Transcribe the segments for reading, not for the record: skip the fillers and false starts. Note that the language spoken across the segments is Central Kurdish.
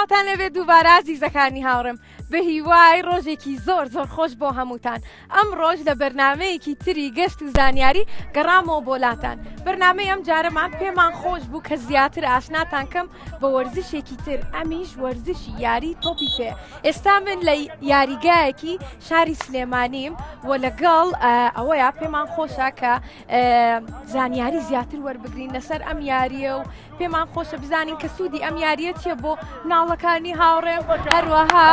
سڵاتان لەوێ دووبارە عزیزەکانی هاوڕێم بە هیوای ڕۆژێکی زۆر زۆر خۆش بۆ هەمووتان. ئەم ڕۆژ لە بەرنامەیەکی تری گەشت و زانیاری گەڕامەوە بۆلاتان. بەرنامەی ئەم جارەمان پێمان خۆش بوو کە زیاتر ئاشناتان کەم بە وەرزشێکی تر، ئەمیش وەرزشی یاری تۆپی پێ. ئێستا من لە یاریگایەکی شاری سلێمانیم و لەگەڵ ئەوەیە پێمان خۆشە کە زانیاری زیاتر وەربگرین لەسەر ئەم یاریە و پێمان خۆشە بزانین کە سوودی ئەم یاریە چیە بۆ مناڵەکانی هاوڕێم، هەروەها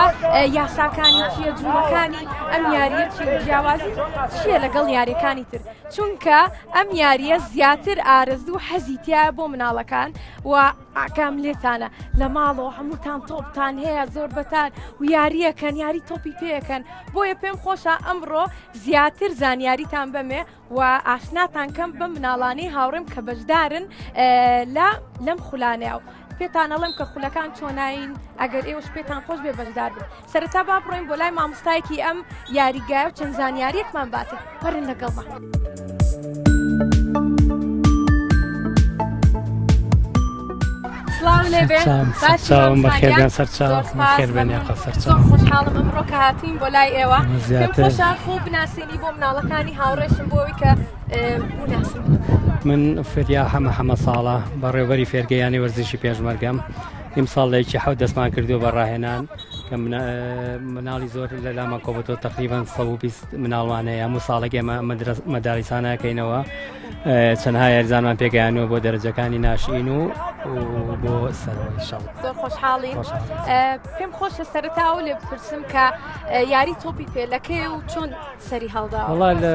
یاساکانی چیە، جوڵەکانی ئەم یاریە چی و جیاوازی چییە لەگەڵ یاریەکانی تر، چونکە ئەم یاریە زیاتر ئارەزوو و حەزی تایە بۆ مناڵەکان و ئاکام لێتانە لە ماڵەوە هەمووتان تۆپتان هەیە زۆربەتان و یاریەکەن، یاری تۆپی پێەکەن. بۆیە پێم خۆشە ئەمڕۆ زیاتر زانیاریتان بەمێ و ئاشناتان کەم بە مناڵانەی هاوڕێم کە بەشدارن لەم خولانەیە. پێتان ئەڵێم کە خولەکان چۆناین ئەگەر ئێوەش پێتان خۆش بێ بەشدار بن. سەرەتا با بڕۆین بۆ لای مامۆستایەکی ئەم یاریگایە و چەند زانیاریەکمان باتێ. وەرن لەگەڵمان. سڵاو لێبێ، باشم بەخێربێن سەرچاو بەخێربێن یاقا سەرچاو. خۆشحاڵم ئەمڕۆ کە هاتوین بۆ لای ئێوە. پێم خۆشە خۆ بناسیێنی بۆ مناڵەکانی هاوڕێشم بۆ ئەوەی کە بناسین. من فێریا هەمە ساڵە بەڕێوەبەری فێرگەیانی وەرزشی پێشمەرگەم. ئیمساڵێکی حەوت دەستمان کردو بە ڕاهێنان کە مناڵی زۆر لە لامان کۆبەتەوە تقریبان 120 مناڵوانەیە. هەموو ساڵێک ئێمە مەداریسانەکەینەوە، چەندها یاریزانمان پێگەیانەوە بۆ دەرەجەکانی ناشئین و بۆ سەرەوەی شەڵ. زۆر خۆشحاڵین. پێم خۆشە سەرەتا ئەو لێ بپرسم کە یاری تۆپی پێلەکەی و چۆن سەری هەڵداوە؟ وەڵا لە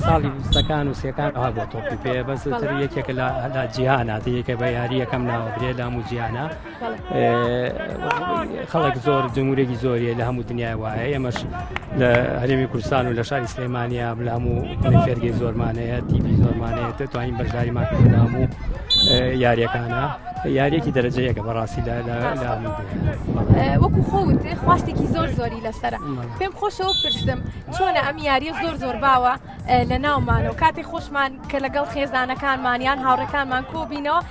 ساڵی 20ەکان و 30ەکان بۆ تۆپی پێ بەزتر یەکێکە لە جیهانە، یەکە بە یاری یەکەم ناوەبرێ لە هەموو جیهانە. خەڵک زۆر جمهورێکی زۆریە لە هەموو دنیای وایە. ئێمەش لە هەرێمی کوردستان و لە شاری سلێمانیا لە هەموو فێرگەی زۆرمانەیە، تیڤی زۆرمانەیە، دەتوانین بەشداریمان کردو لە هەموو یاریەکانە. یاریەکی دەرەجەیەکە بەڕاستی لە هەموو وەکو خۆوت خواستێکی زۆر زۆری لەسرە. پێم خۆشەوە پرسم چۆنە ئەم یاریە زۆر باوە لە ناومانەوە کاتێک خۆشمان کە لەگەڵ خێزانەکانمانیان هاوڕەکانمان کۆبینەوە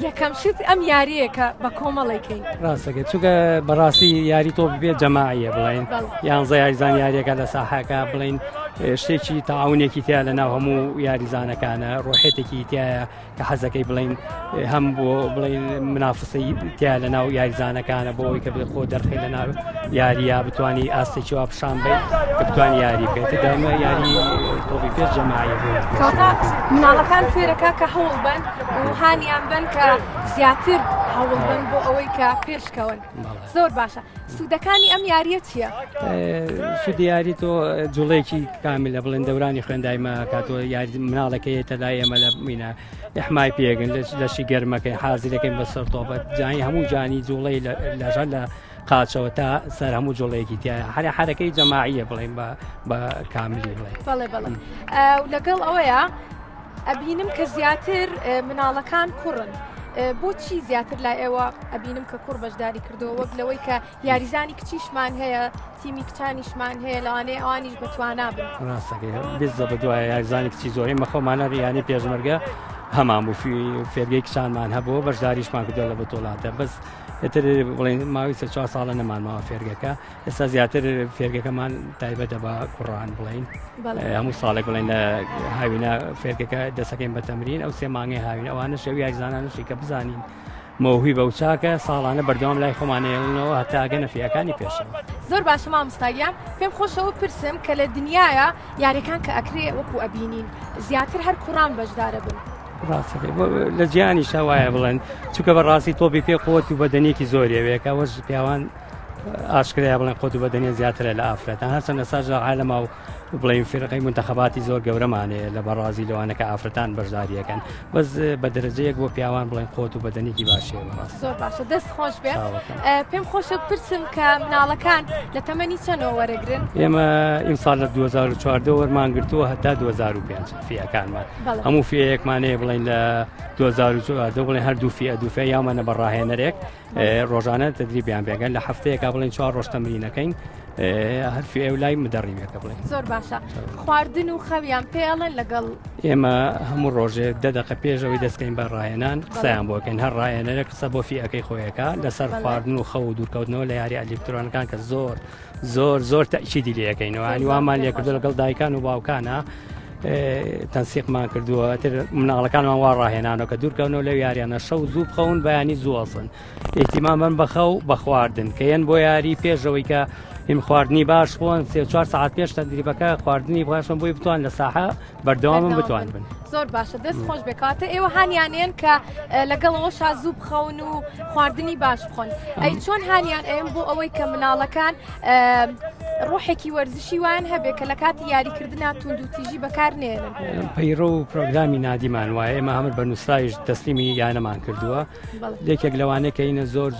یەکەم شت ئەم یاریەکە بە کۆمەڵێکین. ڕاستەکە چونکە بەڕاستی یاری تۆپی پێ جەماعیە بڵین، یانزە یاریزان یاریەکە لە ساحەکە بڵین شتێکی تەعاونێکی تیا لە ناو هەموو یاریزانەکانە، ڕۆحێتێکی تایە کە حەزەکەی بڵین هەم بۆ بڵین منافسی تیا لە ناو یاریزانەکانە بۆ ئەوی کە خۆ دەرخی لە ناو یاریە بتوانی ئاستێکی وا پیشان بێت کە بتوانی یاری بکەیت. دایمە یاری تۆپی پێ جەماعیە بوو. مناڵەکان فێرەکە کە هەوڵ بن و هانیان بن کە زیاتر هەوڵ بن بۆ ئەوەی کە پێشکەون. زۆر باشە. سوودەکانی ئەم یاریە چییە؟ سوودی یاری تۆ جوڵێکی کاملە بڵێن دەورانی خوێندایمە کاتۆ یاری مناڵەکەیەتە لای ئێمە لە مینە ئەحمای پێگەن لەشی گەرمەکەی حازیرەکەین بەسەر تۆپەت جانی هەموو جانی جوڵەی لەژەر لە قاچەوە تا سەر هەموو جوڵەیەکی تایە حرەکەی جەماعیە بڵێن بە کاملی بڵێن. بەڵێ لەگەڵ ئەوەیە ئەبینم کە زیاتر مناڵەکان کوڕن. بۆچی زیاتر لای ئێوە ئەبینم کە کوڕ بەشداری کردەوە وەک لەوەی کە یاریزانی کچیشمان هەیە، تیمی کچانیشمان هەیە لەوانەیە ئەوانیش بەتوانا بن؟ ڕاستەکەی بێزە بەدوایە یاریزانی کچی زۆری مەخۆمانە ڕیانی پێشمەرگە هەمان بوو فێرگەی کچانمان هەبووە بەشداریشمان کردووە لە بەتۆڵاتە. بەس ئێتر بڵێن ماوەی 4 ساڵە نەمانماوە فێرگەکە. ئێستا زیاتر فێرگەکەمان تایبەتە بە کوڕان بڵین. هەموو ساڵێک بڵێن لە هاوینە فێرگەکە دەسەکەین بە تەمرین ئەو 3 مانگی هاوین ئەوانە شێوی یاریزانانشی کە بزانین مەوهی بە وچاکە ساڵانە بەردەوام لای خۆمانێڵنەوە هەتا گەنەفیەکانی پێشەوە. زۆر باشە مامۆستاگیان. پێم خۆشەوە پرسم کە لە دنیاە یاریەکان کە ئەکرێ وەکو ئەبینین زیاتر هەر کوڕان بەشدارە بن. ڕاستەکەی لە جیهانی شەوایە بڵێن چونکە بەڕاستی تۆپی پێ قوت و بەدەنێکی زۆریەوەیەکە وەش پیاوان ئاشکرا بڵێن قوت و بەدەنێ زیاترە لە ئافرەتان هەرچەند لەساژ عالەما و بڵین فێرقەی منتەخەباتی زۆر گەورەمانەیە لە بەڕازی لەوانەکە ئافرەتان بەشداریەکەن بەس بە دەرەجەیەک بۆ پیاوان بڵێن قوت و بەدەنێکی باشەیە. بەڕاست زۆر باشە، دەست خۆش بێت. پێم خۆشە پرسم کە مناڵەکان لە تەمەنی چەندەوە وەرەگرن؟ ئێمە ئیمساڵ لە 2014 وەرمان گرتووە هەتا 2005 فیەکانمان هەموو فیەیەکمانەیە بڵین لە 2014 بڵێن هەردوو دووفە یامانە بە ڕاهێنەرێک ڕۆژانە تدریبیان پێگەن لە هەفتەیەکە بڵێن 4 ڕۆژ تەمرینەکەین هەرفی ئێو لای مدەڕیمێکە بڵێن زۆر باشە خواردن و خەویان پێڵێن لەگەڵ ئێمە هەموو ڕۆژێ 10 دقە پێشەوەی دەستکەین بە ڕایەنان قسەیان بۆکەین هەر ڕایەنەرە قسە بۆ فیەکەی خۆیەکە لەسەر خواردن و خەو و دوورکەوتنەوە لە یاری ئەلکترۆنەکان کە زۆر تەئکیدی لێەکەینەوە ینی وامان لێ کردو لەگەڵ دایکان و باوکانە تەنسیقمان کردووە مناڵەکانمان وا ڕاهێنانەوە کە دوورکەونەوە لەو یاریانە شەو زوو بخەون بەیانی زووەسن ئیتیمامەن بەخە و بە خواردن کە یەن بۆ یاری پێشەوەی کە هیم خواردنی باش خۆن 3-4 ساعت پێش تەدریبەکە خواردنی باشن بۆی بتوان لە ساحە بەردەوامن بتوان بن زۆر باشە دەست خۆش بکاتە ئێوە هانیانێن کە لەگەڵەوە شازوو بخەون و خواردنی باش بخۆن ئەی چۆن هانیان ئەم بۆ ئەوەی کە مناڵەکان ڕۆحێکی وەرزشی وان هەبێ کە لە کاتی یاریکردنا توند و تیژی بەکارنێنن پەیڕە و پرۆگرامی نادیمان وایە ئێمە هەمر بە نووسایش تەسلیمی یانەمان کردووە لێکێک لەوانەیە کە ئینە زۆر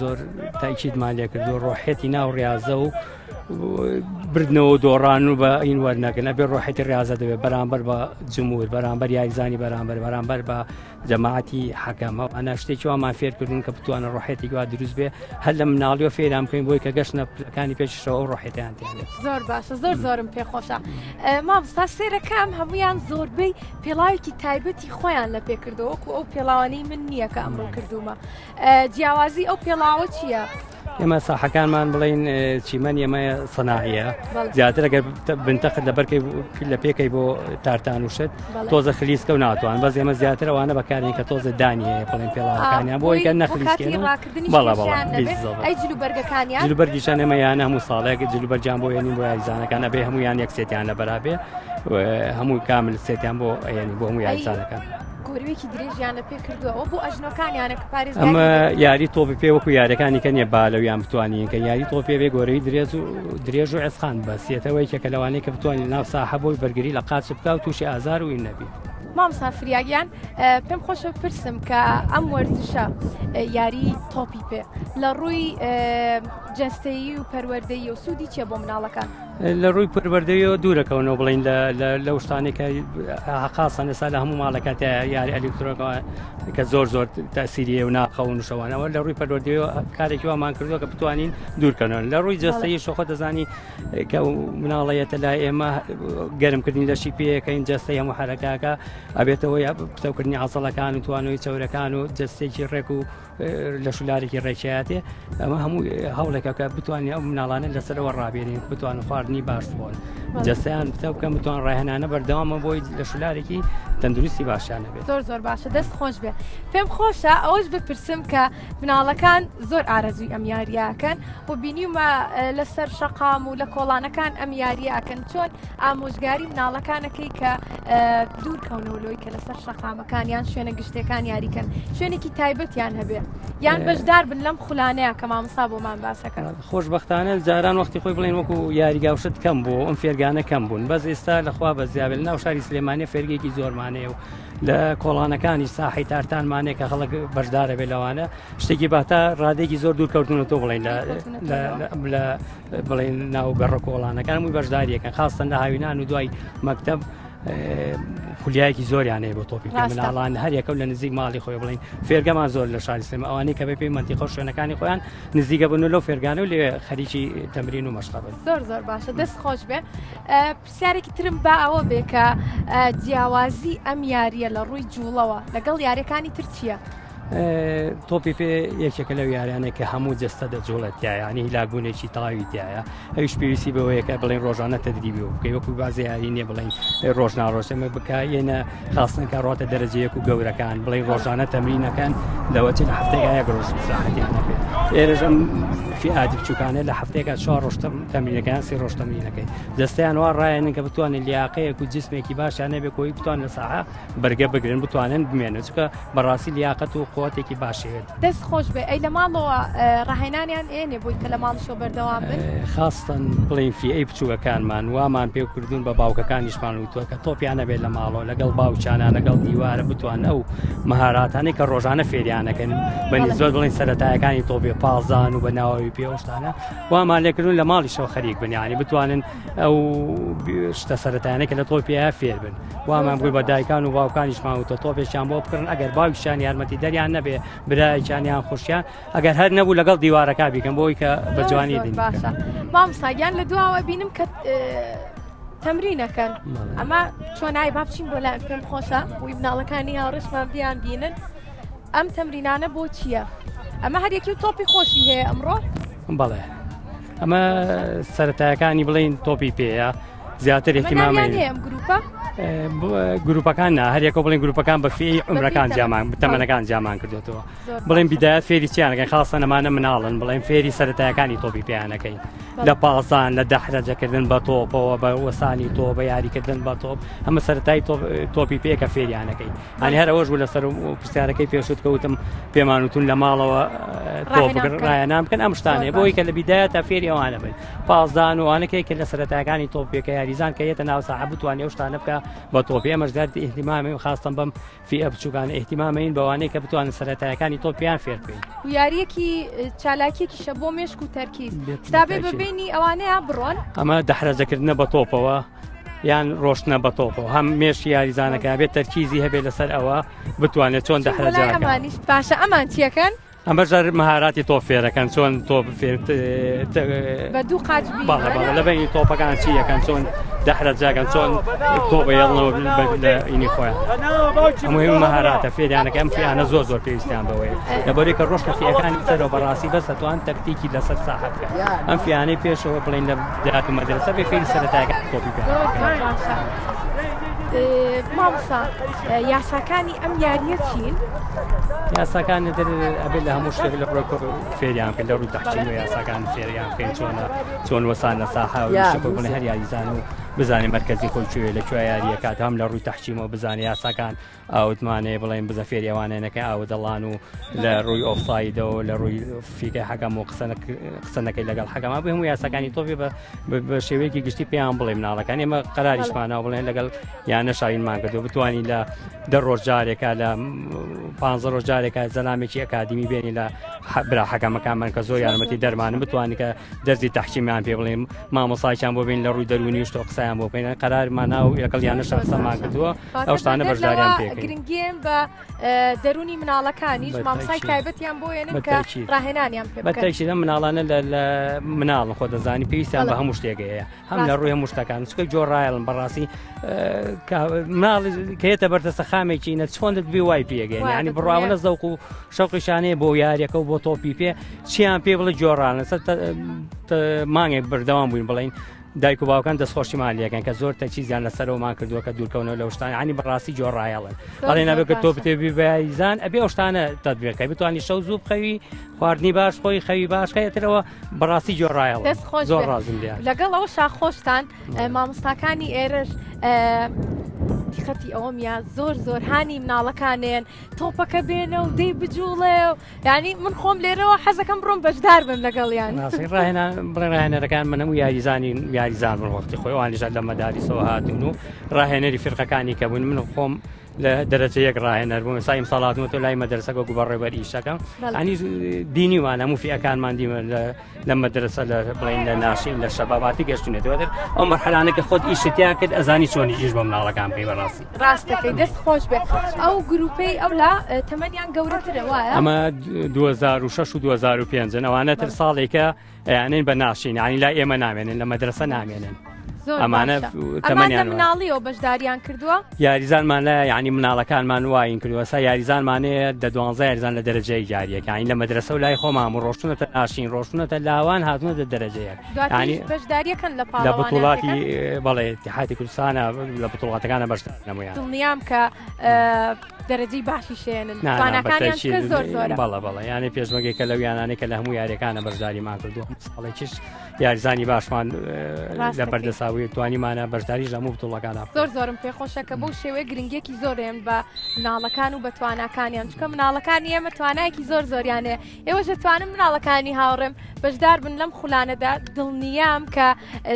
تاکیدمان لێ کردووە ڕۆحێتی ناو ڕاضە و بردنەوە دۆڕان و بە ئین وەرنەکەن ئەبێ ڕۆحێتی ڕاضە دەبێت بەرامبەر بە جمهور بەرامبەر یاریزانی بەرامبەر بە جەماعەتی حەکەمە ئەنا شتێکی وامان فێرکردون کە بتوانە ڕۆحێتی وا دروست بێ هەر لە مناڵیەوە فێرام بکەین بۆی کە گەشتەکانی پێشەوە ئەو ڕۆحێتیان تێنێت زۆر باشە زۆرم پێخۆشە مامۆستا سێرەکەم هەمویان زۆربەی پێڵاوێکی تایبەتی خۆیان لە پێکردەوە وەکو ئەو پێڵاوانەی من نییە کە ئەمڕۆ کردومە جیاوازی ئەو پێڵاوە چییە؟ ئێمە ساحەکانمان بڵین چیمەن ئێمە سەناعیە زیاتر ئەگەر بنتەقت لەبەرکەی لە پێکەی بۆ تارتان وشت تۆزە خلیسکە و ناتوان بەس ئێمە زیاتر ئەوانە بەکارین کە تۆزە دانی هەیە بڵێن پێڵاوەکانیان بۆی کە نەخلیسکێن جلوبەرگیشان ئێمە یانە هەموو ساڵێک جلوبەرجیان بۆ ێنین بۆ یاریزانەکان ئەبێ هەمویان یەک سێتیان لە بەرابێ هەمووی کامل سێتیان بۆ ینی بۆ هەموو یاریزانەکان گۆروێکی درێژیان لە پێ کردووە بۆ ئەژنۆکانیانە کە پارێز ئەمە یاری تۆپی پێ وەکو یاریەکانی کە نیە بالەویان بتوانین کە یاری تۆپێ بێ گۆرەی درێژ و عێسخان بەسیێتەوەی کە لەوانەیە کە بتوانین ناو ساحە بۆی بەرگری لە قاچ بکە و تووشی ئازار و ئین نەبی مامۆستا فریاگیان پێم خۆشە پرسم کە ئەم وەرزشە یاری تۆپی پێ لە ڕووی جەستەیی و پەروەردەیی و سوودی چیە بۆ مناڵەکان لە ڕووی پەروەردەیەوە دوورەکەونەوە بڵین لەو شتانێکە حقاسان ئێستا لە هەموو ماڵەکە یاری ئەلکترۆنەکە کە زۆر تەسیریە و ناخەون و شەوانەوە لە ڕووی پەروەردەیەوە کارێکی وامان کردووە کە بتوانین دوورکەنەوە لە ڕووی جەستەیی شۆخۆ دەزانی کە مناڵەیەتە لای ئێمە گەرمکردنی لەشی پێەکەین جەستەی هەموو حرەکەکە ئەبێتەوە پتەوکردنی عەزەڵەکان و توانەوەی چەورەکان و جەستێکی ڕێک و لە شولارێکی ڕێکیاتێ ئەمە هەموو هەوڵێکە کە بتوانین ئەو مناڵانە لەسەرەوە ڕابێنین بتوان خواردنی باش بۆن جەستیان بتە بکەم بتوان ڕاهێنانە بەردەوامە بۆی لە شولارێکی تەندروستی باشیانە بێت زۆر باشە دەست خۆش بێ پێم خۆشە ئەوەش بپرسم کە مناڵەکان زۆر ئارەزوی ئەم یاریاکەن و بینیمە لەسەر شەقام و لە کۆڵانەکان ئەم یاریاکەن چۆن ئامۆژگاری مناڵەکانەکەی کە دوورکەونەوەلۆی کە لەسەر شەقامەکانیان شوێنە گشتەکان یاریکەن شوێنێکی تایبەتیان هەبێ یان بەشدار بن لەم خولانەیە کە مامۆستا بۆمان باسەکەن خۆشبەختانە جاران وەختی خۆی بڵێن وەکو یاریگاوشت کەم بۆ ئەم فێرگانە کەم بوون بەس ئێستا لەخوا بەزیابێت ناو شاری سلێمانێ فێرگێکی زۆرمانەیە و لە کۆڵانەکانی ساحی تارتانمانێک کە خەڵک بەشدارە بێ لەوانە شتێکی باتە ڕادێکی زۆر دوورکەوتونەوە بڵێن لە بڵێن ناو گەڕە کۆڵانەکان مووی بەشداریەکەن خاستن لە هاوینان و دوای مەکتەب خولیایەکی زۆریانەیە بۆ تۆپی مناڵان هەر یەکەم لە نزیک ماڵی خۆی بڵین فێرگەمان زۆر لە شاری سلێمە ئەوانەی کە بێ پێی مەنتیقە شوێنەکانی خۆیان نزیکە بوون لەو فێرگانە و لێ خەریکی تەمرین و مەشق بن زۆر باشە دەست خۆش بێ پرسیارێکی ترم با ئەوە بێ کە جیاوازی ئەم یاریە لە ڕووی جوڵەوە لەگەڵ یاریەکانی تر چییە؟ تۆپی پێ یەکێکە لەو یاریانێک کە هەموو جەستە دەجوڵەتیایە ینی هیلاگوونێکی تەواوی تایە ئەویش پێویستی بەوەیەکە بڵین ڕۆژانە تەدریبی و بکەی وەکو بازی یاری نییە بڵین ڕۆژ ناڕۆژەمە بکە یەنە خاستنکە ڕاتە دەرەجەیەک و گەورەکان بڵین ڕۆژانە تەمرینەکەن لەوەچ لە هەفتەیە یەک ڕۆژ ساحەتیانە بێت ئێرەژەم فیعادی بچووکانە لە هەفتەیەکە 4 ڕۆژ تەمرینەکەیان 3 ڕۆژ تەمرینەکەی دەستیان وا ڕایەنن کە بتوانن لیاقەیەک و جسمێکی باشیانە بێ کۆی بتوان لە ساحە بەرگە بگرن بتوانن بمێنن چکە بەڕاستی لیاقەت و قووەتێکی باشێت دەست خۆش بێ ئەی لە ماڵەوە ڕاهێنانیان ئێنێ بۆی کە لە ماڵشەوە بەردەوام بن خاستن بڵین فیئەی بچووکەکانمان وامان پێکردون بە باوکەکانیشمان وتووە کە تۆپیانە بێت لە ماڵەوە لەگەڵ باوچانە لەگەڵ دیوارە بتوان ئەو مەهاراتانەی کە ڕۆژانە فێریانەکەن بەنسبەت بڵین سەرەتایەکانی تۆپی پازان و بە ناوەوی پێوەشتانە وامان لێکردون لە ماڵیشەوە خەریک بنیانی بتوانن ئەو شتە سەرەتایانە کە لە تۆپیە فێر بن وامان بووی بە دایکان و باوکانیشمان وتە تۆپێکیان بۆ بکردن ئەگەر باوکیشان یارمەتی دەریان خۆیان نەبێ برایچیان خۆشیان ئەگەر هەر نەبوو لەگەڵ دیوارەکە بیکەم بۆی کە بە جوانی دین باشە مامۆستاگیان لە دواوە بینم کە تەمرینەکەن ئەمە چۆنای با بچین بۆ لای پێم خۆشە بۆی مناڵەکانی هاوڕێشمان بیان بینن ئەم تەمرینانە بۆ چییە؟ ئەمە هەرێکی و تۆپی خۆشی هەیە ئەمڕۆ؟ بەڵێ ئەمە سەرەتایەکانی بڵین تۆپی پێەیە زیاتر احتیمامی ئەم گروپە؟ گروپەکان نا هەرێکۆ بڵین گروپەکان بە فێی عمرەکان جامان تەمەنەکان جامان کردوێتەوە بڵێن بیدایەت فێری چیانەکەن خاصە نەمانە مناڵن بڵێن فێری سەرەتایەکانی تۆپی پێیانەکەین لە پازان لە دەحرەجەکردن بە تۆپەوە بە وەسانی تۆ بە یاریکردن بە تۆپ ئەمە سەرەتای تۆپی پێکە فێریانەکەی هەنی هەرەوەش بوو لەسەر پرسیارەکەی پێشوت کەوتم پێمانوتون لە ماڵەوە ڕایەنان بکەن ئەم شتانێ بۆی کە لە بیدایە تا فێری ئەوانە بن پازان وانەکەی کە لە سەرەتایەکانی تۆپێکە یاریزان کە یەتە ناو ساحە بتوانێ ئەو شتانە بکە بە تۆپی ئەمەش زیاتر احتیمامی خاستن بەم فئە بچووکانە احتیمامەین بەوانەیە کە بتوانن سەرەتایەکانی تۆپیان فێر بکەین و یاریەکی چالاکیێکیشە بۆ مێشک و تەرکیز ستابێ ببینی ئەوانەیە بڕۆن ئەمە دەحرەجەکردنە بە تۆپەوە یان ڕۆشتنە بە تۆپەوە هەم مێشی یاریزانەکە بێت تەرکیزی هەبێت لەسەر ئەوە بتوانێت چۆن دەحرەجەکە ئەمانیش باشە ئەمان چیەکەن؟ ئەمە ژەر مەهاراتی تۆپ فێرەکەن چۆن تۆپ بە دوو قاچ لە بینی تۆپەکان چیەکەن چۆن دەحرەجاکەن چۆن تۆپ هێڵنەوە لە ئینی خۆیان هەمووی مەهاراتە فێریانەکە ئەم فیانە زۆر زۆر پێویستیان بەوەی لەبەرەوەی کە ڕۆژکە فیەکانی سەرەوە بەڕاستی بەس دەتوان تەکتیکی لەسەر ساحە بکەن ئەم فیانەی پێشەوە بڵین لە دەهات و مەدرسە بێ فێری سەرەتایەکان تۆپی پێ مامۆستا یاساکانی ئەم یاریە چین؟ یاساکان ئەبێت لە هەموو شتێک لە ڕۆ فێریان بکەن لە ڕووی تەحکیم و یاساکان فێریان بکەین چۆن وەسان لە ساحە و بڵێ هەر یاریزان و بزانێ مرکزی خۆی کوێ لەکوێ یاریەکات هەم لە ڕووی تەحکیمەوە بزانێ یاساکان ئاوتمانەیە بڵێن بزە فێری ئەوانەیەنەکە ئاو دەڵان و لە ڕووی ئۆفسایدەوە لە ڕووی فیکای حەکەم و قسەنەکەی لەگەڵ حەکەما بە هەموو یاساکانی تۆپی بە شێوەیەکی گشتی پێیان بڵێ مناڵەکان ئێمە قەراریشمانەوە بڵێن لەگەڵ یان نەشاوینمان کردو بتوانین لە دە ڕۆژ جارێکە لە 15 ڕۆژ جارێکە زەلامێکی ئەکادمی بێنی لە برا حەکەمەکانمان کە زۆر یارمەتی دەرمانن بتوانانی کە دەرزی تەحکیمیان پێ بڵێم مامۆسایان بۆ بین لە ڕووی دەرونی شتۆ قسەیان بۆ بکەین قەرارمان ناو یەکەڵ یان نەشەقسەمان کردووە ئەو شتانە بەشداریان پێکەین گرنگێن بە دەرونی مناڵەکانیش مامۆسای تایبەتیان بۆ وێنن کە ڕاهێنانیان پێ بکەن بەتەکیدە مناڵانە لە مناڵن خۆ دەزانی پێویستیان بە هەموو شتێک هەیە هەم لە ڕووی هەموو شتەکان چکە جۆڕایڵن بەڕاستی مناڵ کە هێتە بەردەستە خامێکی نە چۆن دەبێ وای پێگەین ینی بڕاوە زەوق و شەوقیشانەیە بۆ یاریەکە و بۆ تۆپی پێ چیان پێ بڵێ جۆڕانە مانگێک بەردەوام بووین بڵین دایک و باوکان دەستخۆشیمان لەکەن کە زۆر تەچیزیان لەسەرەوەمان کردووە کە دوورکەونەوە لە شتان ینی بەڕاستی جۆڕایەڵن ئەڵێ نەبێت کە تۆ بتێبی بەیزان ئەبێ ئەو شتانە تەطبیقەکەی بتوانانی شەو زوو بخەوی خواردنی باش خۆی خەوی باشکەیەترەوە بەڕاستی جۆڕایەڵ زۆر ڕازم لێ لەگەڵ ئەوە شاخۆشتان مامۆستاکانی ئێرەش دیقەتی ئەوەمیە زۆر هانی مناڵەکانێن تۆپەکە بێنە و دەی بجوڵێ و ینی من خۆم لێرەوە حەزەکەم بڕۆم بەشدار بم لەگەڵیان ڕاهێنەرەکان من هەموو یاریزان وەختی خۆی وانیژە لە مەداریسەوە هاتون و ڕاهێنەری فرقەکانی کە بوون من خۆم لە دەرەجە یەک ڕاهێنەر بووم سایم ساڵاتمەوە لای مەدرسەکە گوبەڕێبەر ئیشەکەم ئەنی دینیوان هەموو فیەکانمان دیمە لە مەدرسە لە بڵین لە ناشین لە شەباباتی گەشتونێتەوە ئەو مەرحەلانە کە خۆت ئیشتیا کرد ئەزانی چۆنی ژ بە مناڵەکان پێی بەڕاستی ڕاستەکەی دەست خۆش بێت ئەو گروپەی ئەو لە تەمەنیان گەورەترە وایە ئەمە 2006 و 2005 ئەوانەتر ساڵێکە یانین بە ناشین ینی لا ئێمە نامێنن لە مەدرسە نامێنن ئەمانە تەمەنیان مناڵیەوە بەشداریان کردووە یاریزانمان لە ینی مناڵەکانمان واین کردووە سا یاریزانمانەیە دە 12 یاریزان لە دەرەجەی جاریەکە ینی لە مەدرسە و لای خۆمان و ڕۆشتونەتە ناشین ڕۆشتونەتە لاوان هاتوونەتە دەرەجەیەک ینی بەشداریەکەن لە بەتوڵاتی بەڵێ اتحادی کوردستانە لە بەتوڵاتەکانە بەشدار نەمویان دڵنیام کە دەرەجەی باشی شێنن توانەکانیان زۆر زۆرە بەڵە ینی پێشمەگەی کە لەو یانانەی کە لە هەموو یاریەکانە بەشداریمان کردووە ساڵێکیش یاریزانی باشمان لە بەردەساوی توانیمانە بەشداری هەموو بتوڵەکانە زۆرم پێخۆشە کە بەو شێوەیە گرنگێکی زۆرێن بە مناڵەکان و بە تواناکانیان چکە مناڵەکانی ئێمە توانایەکی زۆریانەیە ئێوەش دەتوانن مناڵەکانی هاوڕێم بەشدار بن لەم خولانەدا دڵنیام کە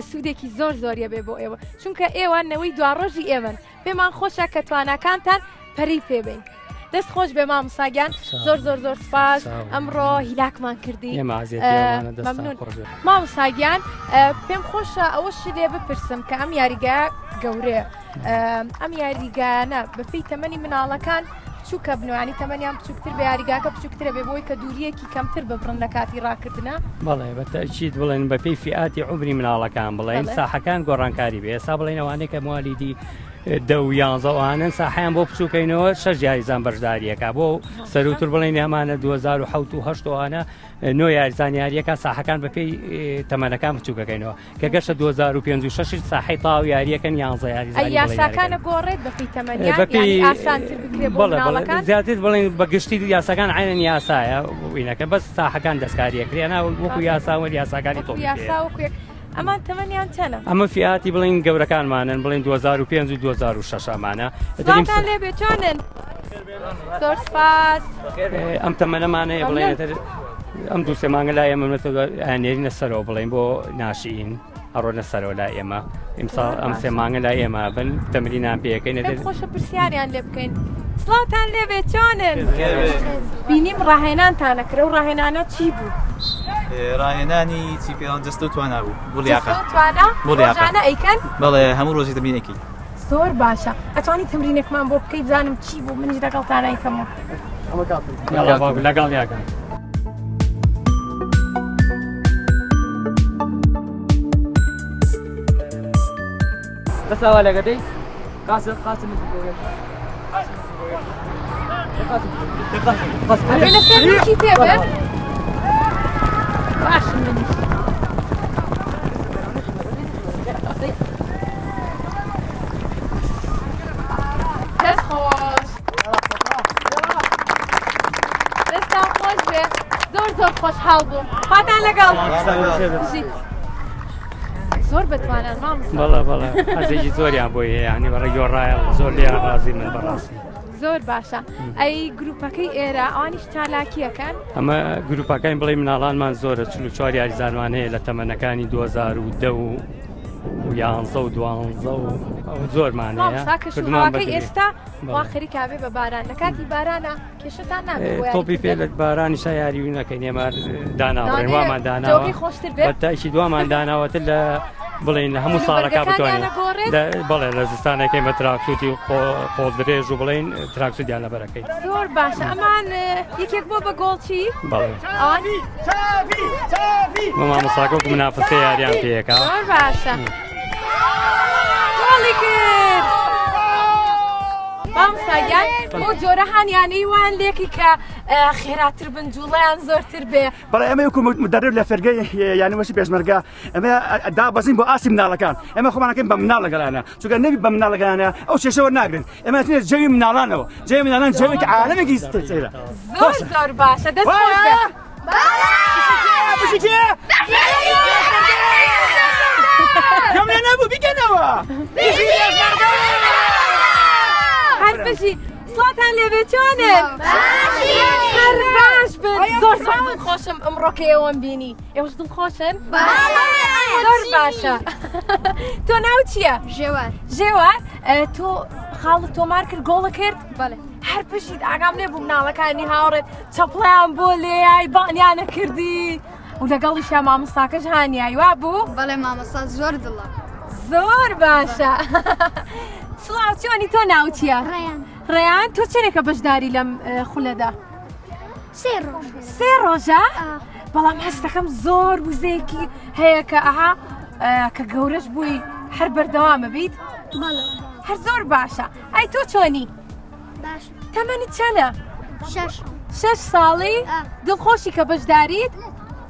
سوودێکی زۆریە بێ بۆ ئێوە چونکە ئێوە نەوەی دواڕۆژی ئێوەن پێمان خۆشە کە تواناکانتان پەری پێبین دەست خۆش بێ مامۆستاگیان زۆر سپاس ئەمڕۆ هیلاکمان کردی مامۆستاگیان پێم خۆشە ئەوەش لێ بپرسم کە ئەم یاریگە گەورەیە ئەم یاریگانە بەپێی تەمەنی مناڵەکان بچووکە بنوانی تەمەنیان بچووکتر بە یاریگاکە بچووکترە بێ بۆی کە دووریەکی کەمتر ببڕن لە کاتی ڕاکردنە بەڵێ بەتەچیت بڵێن بەپێی فیئاتی عمری مناڵەکان بڵێن ساحەکان گۆڕانکاری بێ ئێستا بڵێن ئەوانەیە کە موالیدی 10 و 11 ئەوانن ساحیان بۆ بچووکەینەوە 6 یاریزان بەشداریەکە بۆ سەروتر بڵێن هەمانە 2007 و 8 ئەوانە 9 یاریزان یاریەکە ساحەکان بەپێی تەمەنەکان بچووکەکەینەوە کە گەشتە 2005 و 6 ساحی تاو یاریەکەن 11 یاریزان یاساکانە گۆڕێت بەپێی تەمەنیان یعنی ئاسانتر بکرێت بۆ مناڵەکان زیاتر بڵێن بەگشتی یاساکان عینەن یاسایە وینەکە بەس ساحەکان دەستکاریەکرێنە وەکو یاساوە یاساکانی تۆ ئەمان تەمەنیان چەنە ئەمە فیاتی بڵین گەورەکانمانن بڵین 2005 و 2006 ئەمانە لێبێ چۆنن زۆر سپاس ئەم تەمەنەمانەیە بڵێنێتر ئەم دوو سێ مانگە لای ئێمە ئەنێرینە سەرەوە بڵین بۆ ناشئین ئەڕۆنە سەرەوە لای ئێمە ئیمساڵ ئەم سێ مانگە لای ئێمە بن تەمرینان پێەکەین خۆشە پرسیاریان لێ بکەین سڵاوتان لێبێ چۆنن بینیم ڕاهێنانتانەکرە و ڕاهێنانە چی بوو؟ ڕاهێنانی چی پێیان جەستە و توانە بوو بۆ لیاقە ڕۆژانە ئەیکەن بەڵێ هەموو ڕۆژی دەبینێکی زۆر باشە ئەتوانی تمرینێکمان بۆ بکەیت زانم چی بوو منیش لەگەڵتانایکەمەوە لەگەڵ یاکەن بەساوا لەگەدەی قاسم لەسەر پێبێت باش منیش دەست خۆش دەستان خۆش بێ زۆر خۆشحاڵ بووم خاتان لەگەڵ زۆر بتوانن مامۆستا بەڵێ حەزێکی زۆریان بۆی هەیە یعنی بەڕێ گۆڕایە زۆر لێیان ڕازی من بەڕاستی زۆر باشە ئەی گروپەکەی ئێرە ئەوانیش چالاکیەکەن ئەمە گروپەکانی بڵێ مناڵانمان زۆرە 44 یاریزانوان هەیە لە تەمەنەکانی 2010 و 11 و 12 و زۆرمان هەیە کردنەوەکەی ئێستا واخری کابێ بە باران لە کاتی بارانە کێشتان نابێت تۆپی پێ لە بارانی یاری نەکەین ئێمە داناوڕێن وامان داناوە بەتایشی دوامان داناوەتر لە بڵێن لە هەموو ساڵەکە بتوانین بڵێ لە زستانەکەی مە تراکسوتی قۆڵ درێژ و بڵێن تراکسودیان لەبەرەکەی زۆر باشە ئەمان یەکێک بۆ بە گۆڵچی بەڵێ مامۆستاکە وەکو منافسە یاریان پێیەکە زۆر باشە گۆڵی کرد مامۆستاگیان بۆ جۆرە هانیانەی وان لێکی کە خێراتر بن جوڵەیان زۆرتر بێ بەڵێ ئەمە وەکو مدرب لە فەرگەی یانیوەشی پێشمەرگە ئەمە دابەزین بۆ ئاسی مناڵەکان ئەمە خۆمانەکەین بە مناڵ لەگەڵانە چونکە نەبی بە مناڵ لەگەڵانە ئەو کێشەوە ناگرن ئێمە دەچینە جەوی مناڵانەوە جەوی مناڵان جەوێکی عالەمێکی سێرە زۆر باشە دەست خۆش بێ گەم لێ نەبوو بیکەنەوە هەر بژی سڵاتان لێبێ چۆنن هەر باش بن زۆر دڵخۆشم ئەمڕۆکە ئێوەم بینی ئێوەش دڵخۆشن زۆر باشە تۆ ناو چییە؟ ژێوار تۆ خاڵت تۆمار کرد گۆڵە کرد؟ بەڵێ هەر پشیت ئاگام لێ بوو مناڵەکانی هاوڕێت چەپڵیان بۆ لێیای بانیانە کردی و لەگەڵیشیان مامۆستاکەش هانیایی وا بوو؟ بەڵێ مامۆستا زۆر دڵە زۆر باشە سڵاو چۆنی تۆ ناو چییە؟ ڕێیان تۆ چێنێکە بەشداری لەم خولەدا؟ سێ ڕۆژە؟ بەڵام هەستەکەم زۆر وزەیەکی هەیە کە ئەها کە گەورەش بووی هەر بەردەوامە بیت؟ هەر زۆر باشە ئەی تۆ چۆنی؟ تەمەنت چەنە؟ 6 ساڵی؟ دڵخۆشی کە بەشداریت؟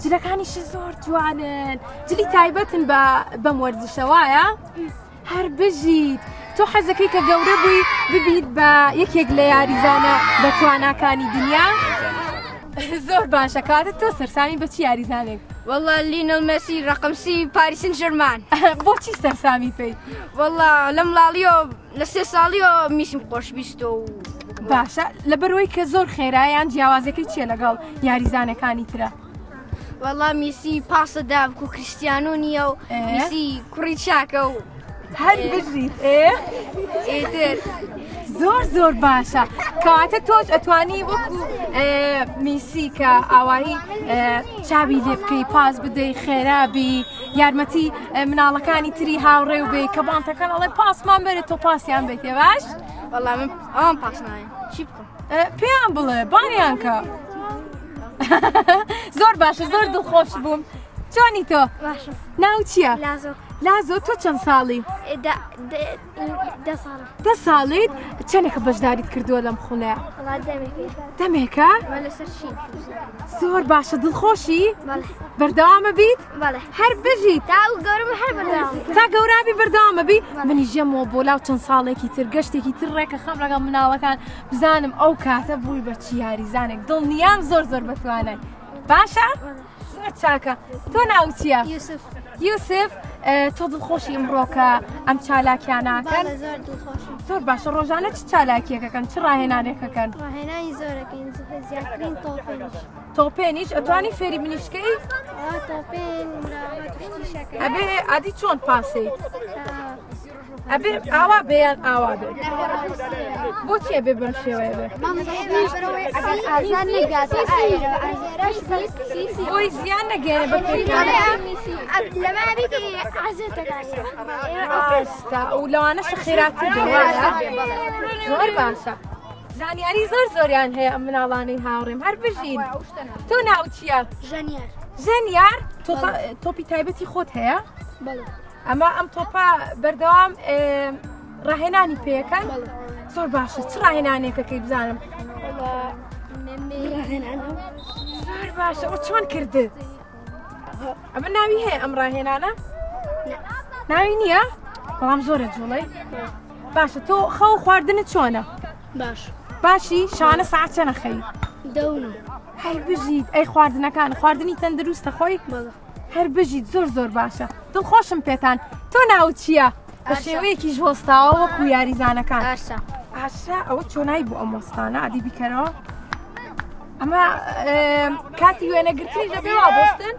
جلەکانیشی زۆر جوانن جلی تایبەتن بەم وەرزشەوایە؟ هەر بژیت تۆ حەزەکەی کە گەورە بووی ببیت بە یەکێک لە یاریزانە بە تواناکانی دنیا؟ زۆر باشە کاتت تۆ سەرسامی بە چی یاریزانێک؟ والله لینەل مەسی ڕقمسی پاریس سن ژەرمان بۆچی سەرسامی پێی؟ والله لەم لاڵیۆ لە 3 ساڵیۆ میسم خۆشبیستە و باشە لەبەرەوەی کە زۆر خێرایان جیاوازەکەی چیە لەگەڵ یاریزانەکانی ترە؟ والله میسی پاسە داوک و کریستیانۆ نییە و میسی کوڕی چاکە و هەر بژیت ئێتر زۆر باشە کەواتە تۆش ئەتوانی وەکو میسی کە ئاوایی چاوی لێ بکەی پاس بدەی خێرابی یارمەتی مناڵەکانی تری هاوڕێ و بێ کە بانتەکەن ئەڵێ پاسمان بێت تۆ پاسیان بێتێ باش؟ والله من ئەوان پاس نایم چی بکەم؟ پێیان بڵێ بانیان کە زۆر باشە زۆر دڵخۆش بووم چۆنی تۆ باشە ناو چییە لازۆ لازۆ تۆ چەند ساڵی 10 ساڵە 10 ساڵیت چەندێکە بەشداریت کردووە لەم خولەیە وڵات دەمێکی دەمێکە بەلە سەر چین زۆر باشە دڵخۆشی بەڵێ بەردەوامە بیت بەڵێ هەر بژیت تا و گەورم هەر بەردەوام تا گەورابی بەردەوامە بی منی ژەمەوە بۆ لاو چەند ساڵێکی تر گەشتێکی تر ڕێکە خەم ڕەگەڵ مناڵەکان بزانم ئەو کاتە بووی بە چی یاریزانێک دڵنیام زۆر زۆر بتوانای باشە؟ زۆر چاکە تۆ ناو چییە؟ یوسف یوسف تۆ دڵخۆشی ئەمڕۆکە ئەم چالاکیاناکەن بەڵێ زۆر دڵخۆشم زۆر باشە ڕۆژانە چ چالاکیەکەکەن چ ڕاهێنانێکەکەن ڕاهێنانی زۆرەکەین زیاترین تۆپێنش تۆپێنیش ئەتوانی فێری بنیشکەی تۆپێن مراوەتی شەکە ئەبێ ئادی چۆن پاسەیت ئەبێ ئاوا بێیان ئاوا بێ بۆچی ئەبێ بەم شێوەیە بێ ئازان نگاتە بۆی زیان نەگەێنێ بە پێکانی لەما بێتی عزێتەکە ئاستا و لەوانەشە خێراتر بێوایە زۆر باشە زانیاری زۆر زۆریان هەیە ئەم مناڵانەی هاوڕێم هەر بژین تۆ ناو چییە؟ ژەنیار ژەنیار تۆپی تایبەتی خۆت هەیە؟ بەڵێ ئەمە ئەم تۆپە بەردەوام ڕاهێنانی پێەکەن زۆر باشە چ ڕاهێنانێکەکەی بزانم زۆر باشە ئەو چۆن کردت ئەمە ناوی هەیە ئەم ڕاهێنانە ناوی نییە بەڵام زۆرە جوڵەی باشە تۆ خەو خواردنت چۆنە باش باشی شانە ساعت چەنە خەی دەونە هەی بژیت ئەی خواردنەکان خواردنی تەندروستە خۆی بەڵێ هەر بژیت زۆر زۆر باشە دڵخۆشم پێتان تۆ ناو چییە بە شێوەیەکی ژۆستاوە وەکو یاریزانەکان ئاشا ئاشا ئەوە چۆنایی بۆ ئەم وەستانە ئادی بیکەرەوە ئەمە کاتی وێنەگرتنی دەبێ وا بۆستن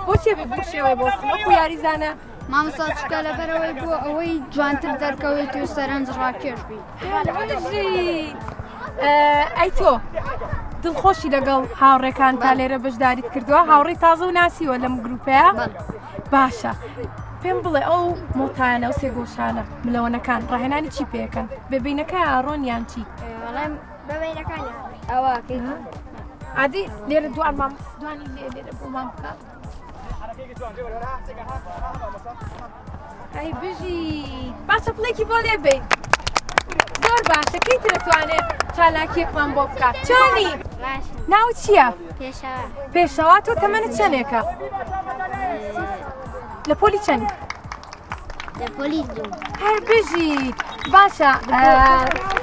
بۆچێ بێت بۆ شێوەی بۆستن وەکو یاریزانە مامۆستا چکە لەبەرەوەی بۆ ئەوەی جوانتر دەرکەوێت و سەرنج ڕاکێش بی بژیت ئەی تۆ دڵخۆشی لەگەڵ هاوڕێکان تا لێرە بەشداریت کردووە هاوڕێی تازە و ناسیوە لەم گروپەیە باشە پێم بڵێ ئەو مۆتایانە و سێگۆشانە ملەوەنەکان ڕاهێنانی چی پێەکەن ببینەکە ئاڕۆن یان چی بەبینەکانی ئەوە عادی لێرە دوانی لێرە بۆ مام بکە ئەی بژی باشە پڵێکی بۆ لێ بێ زۆر باشە کەی دەتوانێت چالاکیەکمان بۆ بکات چۆنی ناو چییە؟ پێشەوە پێشەوە تۆ تەمەنت چەندێکە؟ لە پۆلی چەند؟ لە پۆلیس دوو هەر بژیت باشە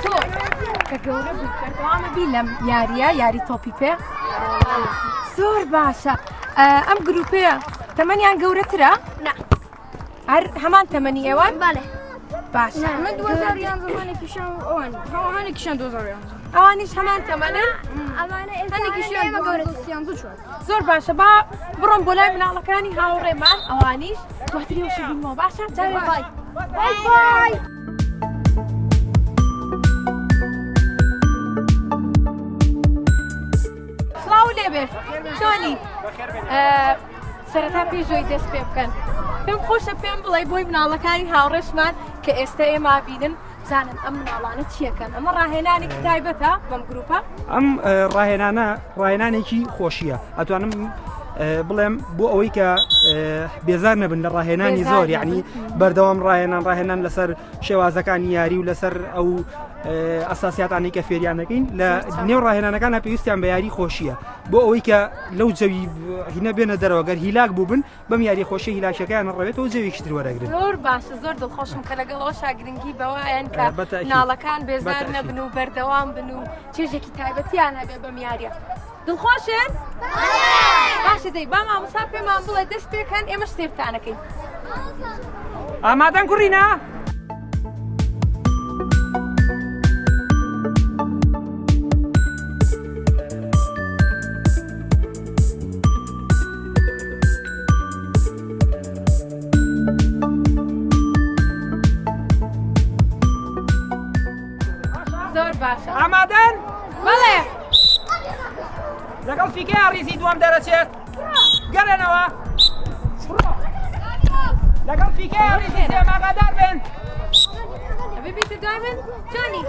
تۆ کە گەورە بوویت بەردەوامە بی لەم یاریە یاری تۆپی پێ زۆر باشە ئەم گروپەیە تەمەنیان گەورەترە؟ نا هەر هەمان تەمەنی ئێوان؟ بەڵێ باشە من 2011 هەنێکیشان ئەوان هەنێکیشان 2011 ئەوانیش هەمان تەمەنن؟ ئەمانە هەنێکیشیان بە گەورەتیان زۆر باشە با بڕۆم بۆ لای مناڵەکانی هاوڕێمان ئەوانیش دواتریەوەشی بینەوە باشە جارێ بای بای سڵاو لێبێ چۆنی سەرەتا پێشۆی دەست پێ بکەن پێم خۆشە پێم بڵێ بۆی مناڵەکانی هاوڕێشمان کە ئێستا ئێمە بینن زانن ئەم مناڵانە چیەکەن ئەمە ڕاهێنانێکی تایبەتە بەم گروپە ئەم ڕاهێنانێکی خۆشیە ئەتوانم بڵێم بۆ ئەوەی کە بێزار نەبن لە ڕاهێنانی زۆر یعنی بەردەوام ڕاهێنان لەسەر شێوازەکانی یاری و لەسەر ئەو ئەساسیاتانی کە فێریانەکەین لە نێو ڕاهێنانەکانە پێویستیان بە یاری خۆشیە بۆ ئەوەی کە لەو جەوی هینە بێنە دەرەوەگەر هیلاک بووبن بەم یاری خۆشی هیلاکەکان ڕەوێتەوە جەوێکتر وەرەگرن زۆر باشە زۆر دڵخۆشم کە لەگەڵەوە شاگرنگی بەوایەن کە ناڵەکان بێزار نەبن و بەردەوام بن و چێژێکی تایبەتیان هەبێ بەم یاریە دڵخۆشن؟ باشە دەی با مامۆستا پێمان بڵێ دەست پێکەن ئێمە شتێبتانەکەین ئامادەن کوڕینە؟ زۆر باشە ئامادەن؟ بەڵێ لەگەڵ فیکەیان ریزی دووەم دەرەچێت گەڕێنەوە لەگەڵ فیکەیان ریزی سێم ئاگادار بن ئەبێ بیتە دوای من چۆنی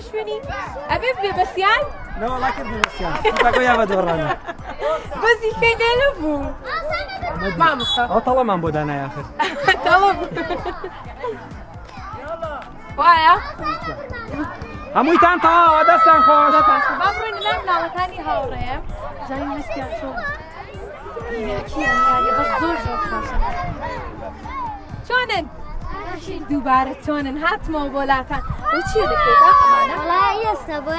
شوێنی ئەبێ بێ بەسییان نەوەڵا کردی بەسییان تاگۆیا بە دۆڕانە بەزی خێنێنە بوو مامۆستا ئەو تەڵەمان بۆ دانای آخر تەڵە وایە هەموویتان تەواوە دەستان خۆش با بڕۆین لای مناڵەکانی هاوڕێم زانین هەستیان چۆن زۆر زۆر خۆشە چۆنن دووبارە چۆنن هاتمەوە بۆ لاتان ئەو چی دەکەیت ئەمانە وڵای ئێستا بۆ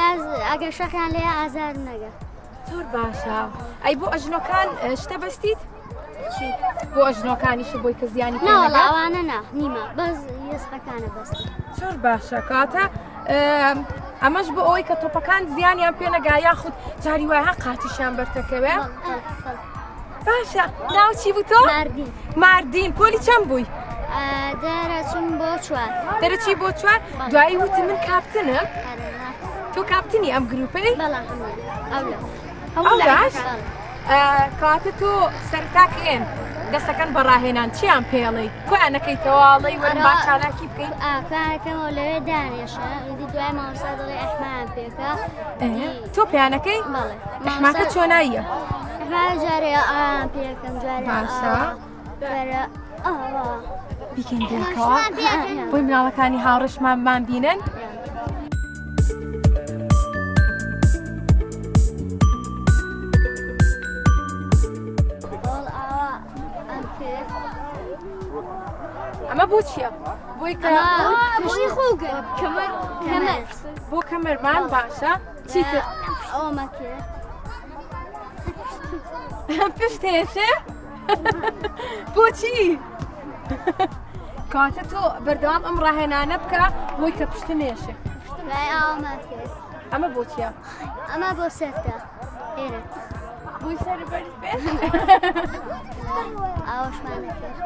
ئەگەر شەکان لێ ئازار نەگە زۆر باشە ئەی بۆ ئەژنۆکان شتە بەستیت بۆ ئەژنۆکانیش بۆی کە زیانی ناوەڵا ئەوانە نا نیمە بەس ئێستەکانە بەستی زۆر باشە کاتە ئەمەش بۆ ئەوەی کە تۆپەکان زیانیان پێ نەگا یاخود جاری وایە قاتیشیان بەرتەکەوێ باشە ناو چی بوو تۆ؟ ماردین پۆلی چەند بووی؟ دەرەچم بۆ چوار دەرەچی بۆ چوار دوایی وتی من کاپتنم تۆ کاپتنی ئەم گروپەی؟ بەڵام ئەو باش کاتە تۆ سەرتاکەێن دەستەکەن بەڕاهێنان چیان پێڵی کۆیان نەکەیتەواڵی وەرن با چالاکی بکەین کارەکەمەوە لەوێ دانێشە ئیدی دوای مامۆستا دەڵێ ئەحمان پێکە تۆ پێیانەکەی؟ بەڵێ ئەحماکە چۆناییە؟ ئەحمان جارێ ئەوان پێکەم جارێ باشە بەرە بیکەین دێکەوە بۆی مناڵەکانی هاوڕێشمان بینن ئەمە بۆ چییە؟ بۆی کە پشتی خوگە کەمەر بۆ کەمەرمان باشە چی کرد؟ ئەومە کرد پشت هێشێ؟ بۆچی؟ کاتە تۆ بەردەوام ئەم ڕاهێنانە بکە بۆی کە پشت نێشێ لای ئەومە کرد ئەمە بۆ چییە؟ ئەمە بۆ سەرتە ئێرە بۆی سەر بەرز بێ؟ ئاوەشمانە کرد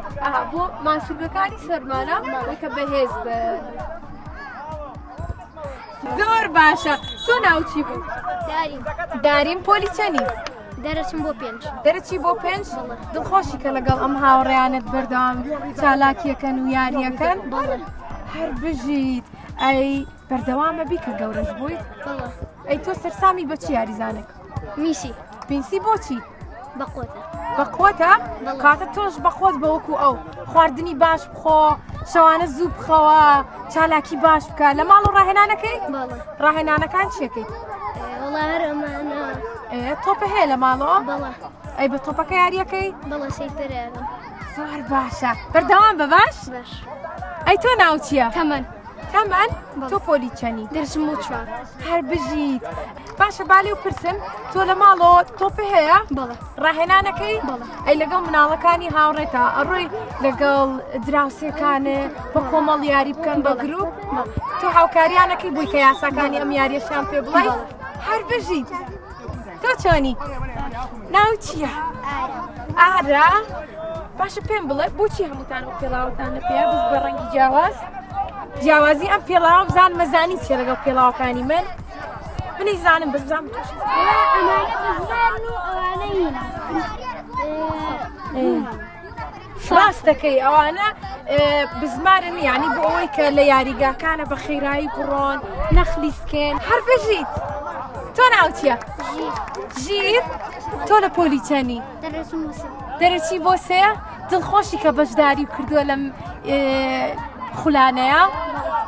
بۆ ماسوولەکانی سەرمانە بۆی کە بەهێز بە زۆر باشە تۆ ناوچی بوو؟ داریم پۆلی چەنی؟ دەرەچم بۆ پێنج دەرەچی بۆ پێنج دڵخۆشی کە لەگەڵ ئەم هاوڕێیانت بەردەوام چالاکیەکەن و یاریەکەن هەر بژیت ئەی بەردەوامە بی کە گەورەش بوویت ئەی تۆ سەرسامی بە چی یاریزانێک میسی پینسی بۆچی بەقۆتە بەقوتە کاتە تۆش بەخۆت بەوەکو ئەو خواردنی باش بخۆ شەوانە زوو بخەوە چالاکی باش بکە لە ماڵ و ڕاهێنانەکەی ڕاهێنانەکان چیەکەی وڵارەمانە تۆپە هەیە لە ماڵەوە ئەی بە تۆپەکە یاریەکەی بەڵە سەیتەرێنە زۆر باشە بەردەوام بە باش ئەی تۆ ناو چییە؟ تەمەن تەمەن تۆ پۆلی چەنی؟ دەرچم بۆ چوار هەر بژیت باشە باڵێ و پرسم تۆ لە ماڵەوە تۆپە هەیە؟ ڕاهێنانەکەی؟ ئەی لەگەڵ مناڵەکانی هاوڕێتە ئەڕۆی لەگەڵ دراوسەکانە بە کۆمەڵ یاری بکەن بە گروپ تۆ هاوکاریانەکەی بووی کە یاساکانی ئەم یاریەشان پێ بڵێ هەر بژیت تۆ چۆنی؟ ناو چییە؟ ئارا؟ باشە پێم بڵێ بۆچی هەمووتان و پێڵاوتانە پێ بز بە ڕەنگی جیاواز؟ جیاوازی ئەم پێڵاوە بزان مەزانی چێ لەگەڵ پێڵاوەکانی من؟ منی زانم بزانم تۆش ڕاست دەکەی ئەوانە بزمارن یعنی بۆ ئەوەی کە لە یاریگاکانە بە خێرایی بڕۆن نەخلیسکێن هەر بژیت تۆ ناو چییە؟ ژیر تۆ لە پۆلی چەنی؟ دەرەچی بۆ سێ دڵخۆشی کە بەشداری کردووە لەم خولانەیە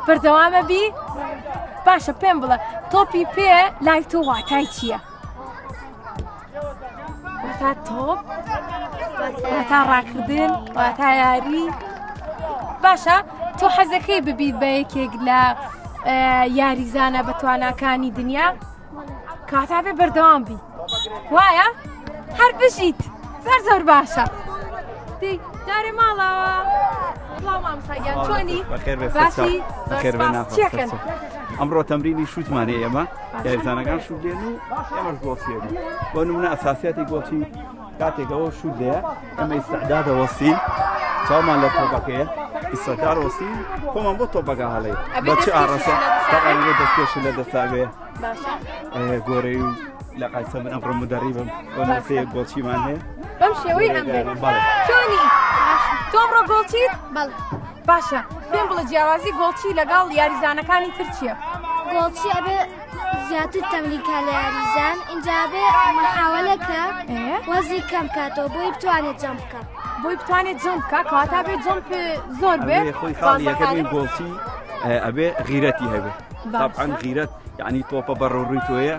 بەردەوامە بی؟ باشە پێم بڵێ تۆپی پێ لای تۆ واتای چییە؟ واتا تۆپ؟ واتا ڕاکردن؟ واتا یاری؟ باشە تۆ حەزەکەی ببیت بە یەکێک لە یاریزانە بە تواناکانی دنیا؟ کاتا بێ بەردەوام بی وایە؟ هەر بژیت زۆر زۆر باشە دی دارێ ماڵەوە بڵاو مامۆستاگیان چۆنی؟ باشی؟ چیەکەن؟ ئەمڕۆ تەمرینی شوتمانەیە ئێمە یاریزانەکان شوت دێن و ئێمەش گۆڵچێنین بۆ نمونە ئەساسیاتی گۆڵچی کاتێکەوە شوت دێ ئەمە ئیستعدادە وەستین چاومان لە تۆپەکەیە ئیستعداد وەستین خۆمان بۆ تۆپەکە هەڵێ بە چ ئاڕەسە تەقەریبە دەستکێشن لە دەستاگوێ گۆرەی و لە قایسە من ئەمڕۆ مدەریبم بۆ نووسەیە گۆڵچیمان هەیە بەم شێوەی ئەم بێت چۆنی؟ تۆ ئەمڕۆ گۆڵچیت؟ باشە پێم بڵێ جیاوازی گۆڵچی لەگەڵ یاریزانەکانی تر چییە؟ گۆڵچی ئەبێ زیاتر تەمریکا لە یاریزان اینجا بێ محاولەکە وەزی کەم کاتەوە بۆی بتوانێت جەم بکات بۆی بتوانێت جەم بکە کەواتە بێ جەمپ زۆر بێ خۆی خاڵیەکە بین گۆڵچی ئەبێ غیرەتی هەبێ طبعا غیرەت یعنی تۆپە بەڕۆڕووی تۆیە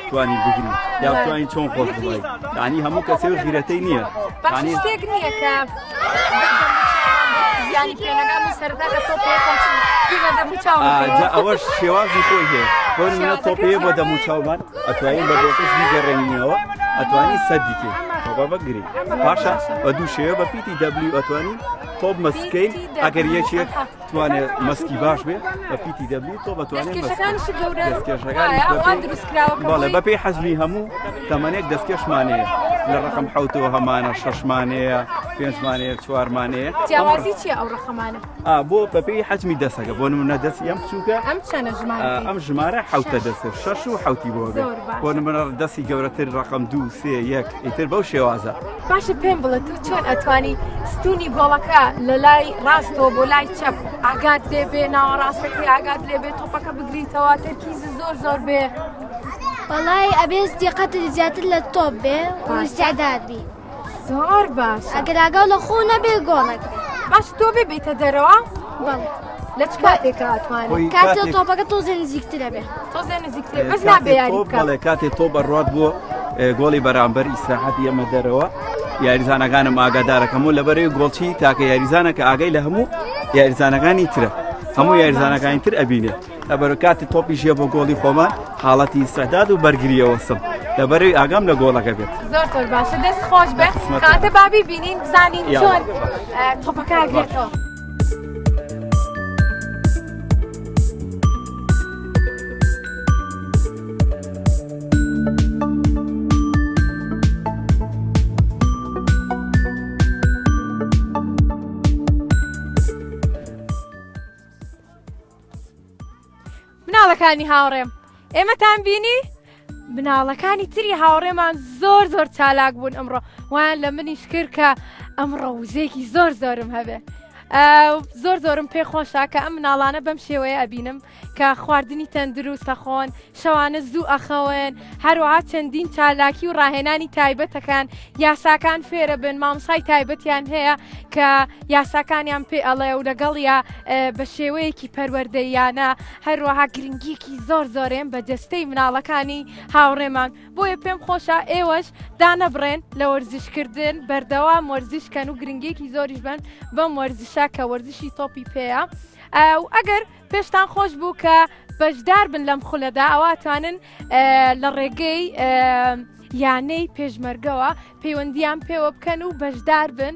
توانی بگری یا توانی چۆن خۆت بڵی یعنی هەموو کەسێ غیرەتەی نییە باش شتێک نییە کە زیانی پێنەگەمی سەرەتا کە تۆ پێ دەموو چاوم جا ئەوەش شێوازی خۆی هەیە بۆ نمونە تۆپەیە بۆ دەموو چاومان ئەتوانین بە دۆکەس بیگەڕێنینەوە ئەتوانی سەدی کێ تۆپە بەگری پاشە بە دوو شێوە بە PTW ئەتوانی تۆپ مەسکەی ئەگەر یەکێک توانێت مەسکی باش بێ بە PTW تۆ بەتوانێت بەڵێ بە پێی حەزمی هەموو تەمەنێک دەستکێشمانەیە لە ڕقم حوتەوە هەمانە شەشمانەیە پێنجمانەیە چوارمانەیە جیاوازی چیە ئەو ڕقەمانە بۆ بە پێی حەزمی دەسەکە بۆ نمونە دەستی ئەم بچووکە ئەم چەنە ژمارە ئەم ژمارە حوتە دەسێت شەش و حوتی بۆ بێ بۆ نمونە دەستی گەورەتر ڕقم 2 3 1 ئیتر بەو شێوازە باشە پێم بڵێ تو چۆن ئەتوانی ستونی گۆڵەکە لە لای ڕاستەوە بۆ لای چەپ ئاگات لێ بێ ناوەڕاستەکەی ئاگات لێ بێ تۆپەکە بگریتەوە تەرکیز زۆر بێ وەڵای ئەبێ استیقەتی زیاتر لە تۆپ بێ و استعداد بی زۆر باش ئەگەر ئاگاو لە خۆ نەبێ گۆڵەکە باش تۆ بێتە دەرەوە بەڵێ لە چ کاتێکە ئەتوانێت کاتێ تۆپەکە تۆزێ نزیکترە بێ تۆزێ نزیکتر بەس نابێ یاری بکە بەڵێ کاتێ تۆ بەڕات بووە گۆڵی بەرامبەر ئیسراحەتی ئەمە دەرەوە یاریزانەکانم ئاگادارەکەم و لەبەرەوەی گۆڵچی تاکە یاریزانە کە ئاگەی لە هەموو یاریزانەکانی ترە هەموو یاریزانەکانی تر ئەبینێ لەبەر کاتی تۆپی ژێ بۆ گۆڵی خۆمان حاڵەتی ئیسرەداد و بەرگریەوە سم لەبەرەوەی ئاگام لە گۆڵەکە بێت زۆر باشە دەست خۆش بێت کاتە بابی بینین بزانین چۆن تۆپەکە ئاگرێتەوە مناڵەکانی هاوڕێم ئێمەتان بینی؟ مناڵەکانی تری هاوڕێمان زۆر چالاک بوون ئەمڕۆ وایان لە منیش کرد کە ئەمڕۆ وزەیەکی زۆرم هەبێ زۆرم پێخۆشە کە ئەم مناڵانە بەم شێوەیە ئەبینم کە خواردنی تەندروست ئەخۆن شەوانە زوو ئەخەوێن هەروەها چەندین چالاکی و ڕاهێنانی تایبەتەکان یاساکان فێرە بن مامۆسای تایبەتیان هەیە کە یاساکانیان پێ ئەڵێ و لەگەڵیا بە شێوەیەکی پەروەردەیانە هەروەها گرنگیەکی زۆرێن بە جەستەی مناڵەکانی هاوڕێمان بۆیە پێم خۆشە ئێوەش دانەبڕێن لە وەرزشکردن بەردەوام وەرزشکەن و گرنگیەکی زۆریش بن بەم وەرزشە کە وەرزشی تۆپی پێەیە ئەگەر پێشتان خۆش بوو کە بەشدار بن لەم خولەدا ئەواتوانن لە ڕێگەی یانەی پێشمەرگەوە پەیوەندیان پێوە بکەن و بەشدار بن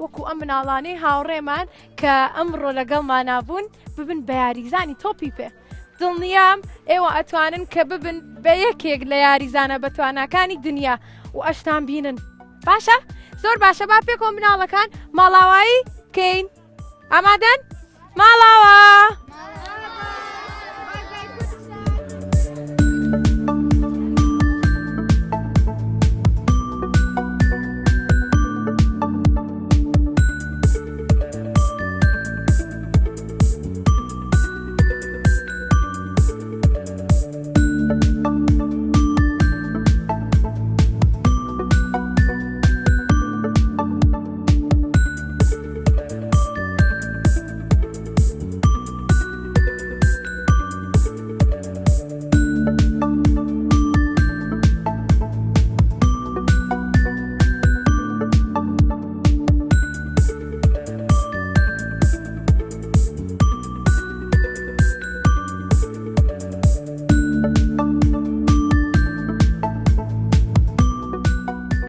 وەکو ئەم مناڵانەی هاوڕێمان کە ئەمڕۆ لەگەڵمان نابوون ببن بە یاریزانی تۆپی پێ دڵنیام ئێوە ئەتوانن کە ببن بە یەکێک لە یاریزانە بەتوانەکانی دنیا و ئەشتان بینن باشە؟ زۆر باشە با پێکۆ مناڵەکان ماڵاوایی کەین ئامادەن؟ ماڵاوە!